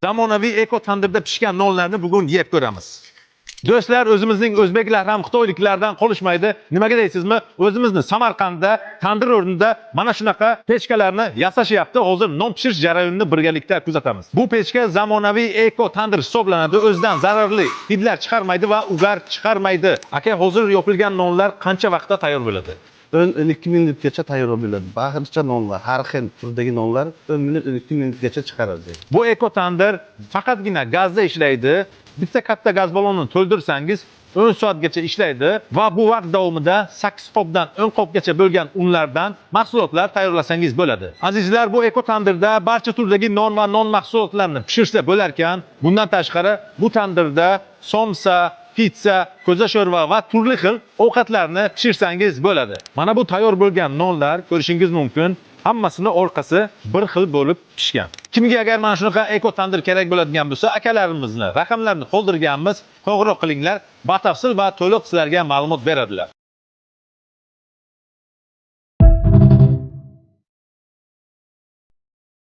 Zamonaviy eko tandirda pishgan nonlarni bugun yeb ko'ramiz. Do'stlar, o'zimizning o'zbeklar ham xitoyliklardan qolishmaydi. Nimaga deysizmi? O'zimizni Samarqandda tandir o'rnida mana shunaqa pechkalarni yasashyapti. Hozir non pishirish jarayonini birgalikda kuzatamiz. Bu pechka zamonaviy eko tandir hisoblanadi. O'zidan zararli hidlar chiqarmaydi va ugar chiqarmaydi. Aka, hozir yopilgan nonlar qancha vaqtda tayyor bo'ladi? 12 minutgacha tayyor bo'ladi. Barcha nonlar, har xil turdagi nonlar 10 minut 12 minutgacha chiqaradi. Bu eko tandir faqatgina gazda ishlaydi. Bitta katta gaz ballonini to'ldirsangiz 10 soatgacha ishlaydi va bu vaqt davomida 8 qopdan 10 qopgacha bo'lgan unlardan mahsulotlar tayyorlasangiz bo'ladi. Azizlar, bu eko tandirda barcha turdagi non va non mahsulotlarini pishirsa bo'lar ekan. Bundan tashqari bu tandirda somsa, pizza, ko'za sho'rva va turli xil ovqatlarni pishirsangiz bo'ladi. Mana bu tayyor bo'lgan nonlar ko'rishingiz mumkin. Hammasini orqasi bir xil bo'lib pishgan. Kimga agar mana shunaqa eko tandir kerak bo'ladigan bo'lsa, akalarimizni raqamlarini qoldirganmiz, qo'ng'iroq qilinglar. Batafsil va to'liq sizlarga ma'lumot beradilar.